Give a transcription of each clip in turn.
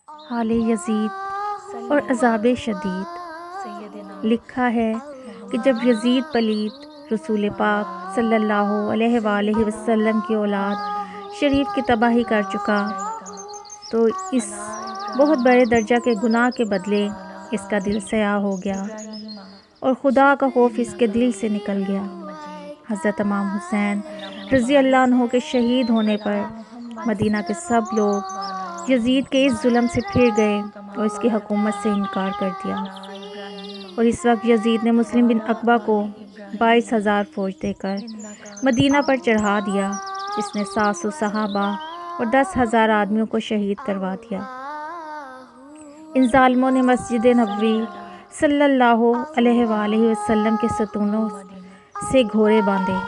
حال یزید اور عذاب شدید۔ لکھا ہے کہ جب یزید پلید رسول پاک صلی اللہ علیہ وآلہ وسلم کی اولاد شریف کی تباہی کر چکا تو اس بہت بڑے درجہ کے گناہ کے بدلے اس کا دل سیاہ ہو گیا اور خدا کا خوف اس کے دل سے نکل گیا۔ حضرت امام حسین رضی اللہ عنہ کے شہید ہونے پر مدینہ کے سب لوگ یزید کے اس ظلم سے پھر گئے اور اس کی حکومت سے انکار کر دیا، اور اس وقت یزید نے مسلم بن عقبہ کو 22,000 فوج دے کر مدینہ پر چڑھا دیا، جس نے 700 صحابہ اور 10,000 آدمیوں کو شہید کروا دیا۔ ان ظالموں نے مسجد نبوی صلی اللہ علیہ وآلہ وسلم کے ستونوں سے گھوڑے باندھے۔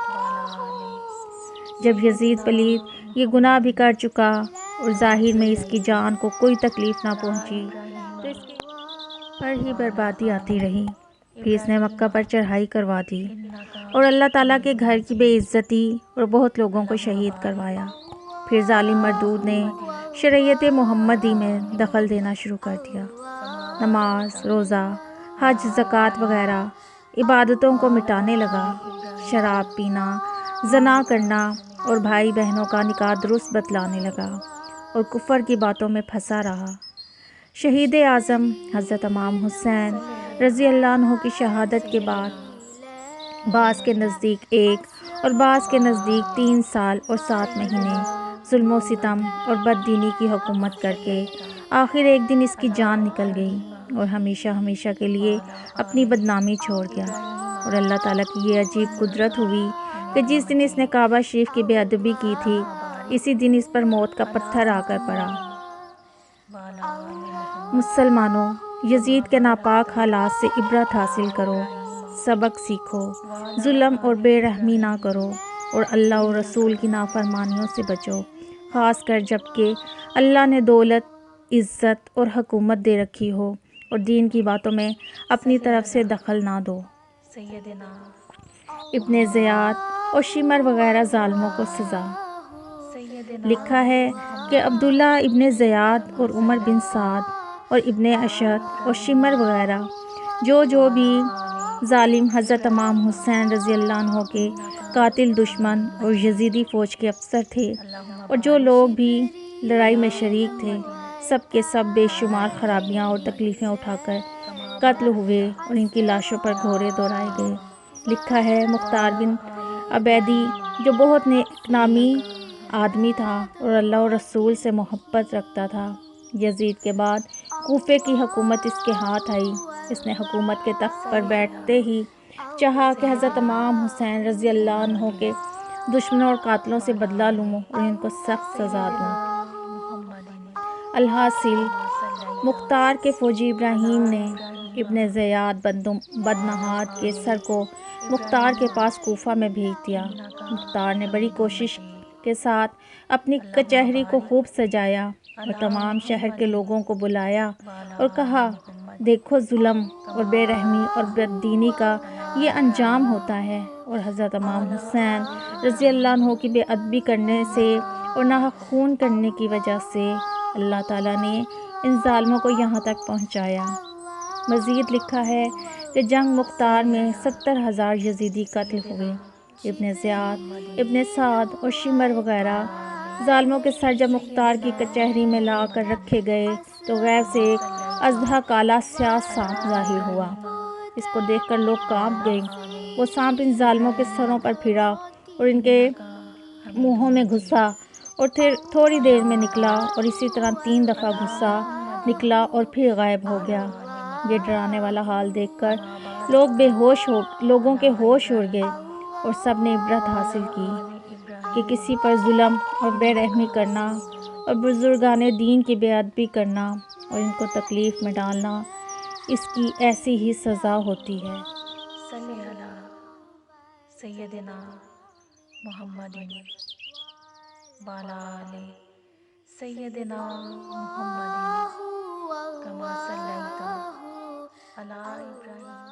جب یزید پلید یہ گناہ بھی کر چکا اور ظاہر میں اس کی جان کو کوئی تکلیف نہ پہنچی تو اس کی پر ہی بربادی آتی رہی۔ پھر اس نے مکہ پر چڑھائی کروا دی اور اللہ تعالیٰ کے گھر کی بے عزتی اور بہت لوگوں کو شہید کروایا۔ پھر ظالم مردود نے شریعت محمدی میں دخل دینا شروع کر دیا۔ نماز، روزہ، حج، زکوٰۃ وغیرہ عبادتوں کو مٹانے لگا، شراب پینا، زنا کرنا اور بھائی بہنوں کا نکاح درست بتلانے لگا اور کفر کی باتوں میں پھنسا رہا۔ شہید اعظم حضرت امام حسین رضی اللہ عنہ کی شہادت کے بعد بعض کے نزدیک 1 اور بعض کے نزدیک 3 سال اور 7 مہینے ظلم و ستم اور بددینی کی حکومت کر کے آخر ایک دن اس کی جان نکل گئی اور ہمیشہ ہمیشہ کے لیے اپنی بدنامی چھوڑ گیا۔ اور اللہ تعالیٰ کی یہ عجیب قدرت ہوئی کہ جس دن اس نے کعبہ شریف کی بے ادبی کی تھی، اسی دن اس پر موت کا پتھر آ کر پڑا۔ مسلمانوں، یزید کے ناپاک حالات سے عبرت حاصل کرو، سبق سیکھو، ظلم اور بے رحمی نہ کرو اور اللہ اور رسول کی نافرمانیوں سے بچو، خاص کر جب کہ اللہ نے دولت، عزت اور حکومت دے رکھی ہو، اور دین کی باتوں میں اپنی طرف سے دخل نہ دو۔ ابن زیاد اور شمر وغیرہ ظالموں کو سزا۔ لکھا ہے کہ عبداللہ ابن زیاد اور عمر بن سعد اور ابن اشد اور شمر وغیرہ جو بھی ظالم حضرت امام حسین رضی اللہ عنہ کے قاتل دشمن اور یزیدی فوج کے افسر تھے، اور جو لوگ بھی لڑائی میں شریک تھے، سب کے سب بے شمار خرابیاں اور تکلیفیں اٹھا کر قتل ہوئے اور ان کی لاشوں پر گھوڑے دوڑائے گئے۔ لکھا ہے مختار بن عبیدی جو بہت نیک نامی آدمی تھا اور اللہ اور رسول سے محبت رکھتا تھا، یزید کے بعد کوفے کی حکومت اس کے ہاتھ آئی۔ اس نے حکومت کے تخت پر بیٹھتے ہی چاہا کہ حضرت امام حسین رضی اللہ عنہ کے دشمنوں اور قاتلوں سے بدلہ لوں اور ان کو سخت سزا دوں۔ الحاصل مختار کے فوجی ابراہیم نے ابن زیاد بدنہاد کے سر کو مختار کے پاس کوفہ میں بھیج دیا۔ مختار نے بڑی کوشش کے ساتھ اپنی کچہری کو خوب سجایا اور تمام شہر کے لوگوں کو بلایا اور کہا، دیکھو ظلم اور بے رحمی اور بددینی کا یہ انجام ہوتا ہے، اور حضرت امام حسین رضی اللہ عنہ کی بے ادبی کرنے سے اور ناحق خون کرنے کی وجہ سے اللہ تعالیٰ نے ان ظالموں کو یہاں تک پہنچایا۔ مزید لکھا ہے کہ جنگ مختار میں 70,000 یزیدی قتل ہوئے۔ ابن زیاد، ابن سعد اور شمر وغیرہ ظالموں کے سر جب مختار کی کچہری میں لا کر رکھے گئے تو غیب سے ایک اژدہا کالا سیاہ سانپ ظاہر ہوا۔ اس کو دیکھ کر لوگ کانپ گئے۔ وہ سانپ ان ظالموں کے سروں پر پھرا اور ان کے منہوں میں گھسا اور تھوڑی دیر میں نکلا، اور اسی طرح 3 دفعہ گھسا، نکلا اور پھر غائب ہو گیا۔ یہ ڈرانے والا حال دیکھ کر لوگوں کے ہوش اڑ گئے اور سب نے عبرت حاصل کی کہ کسی پر ظلم اور بے رحمی کرنا اور بزرگان دین کی بے ادبی کرنا اور ان کو تکلیف میں ڈالنا، اس کی ایسی ہی سزا ہوتی ہے۔ صلی علی سیدنا محمد وعلی آل سیدنا محمد کما صلیت علی ابراہیم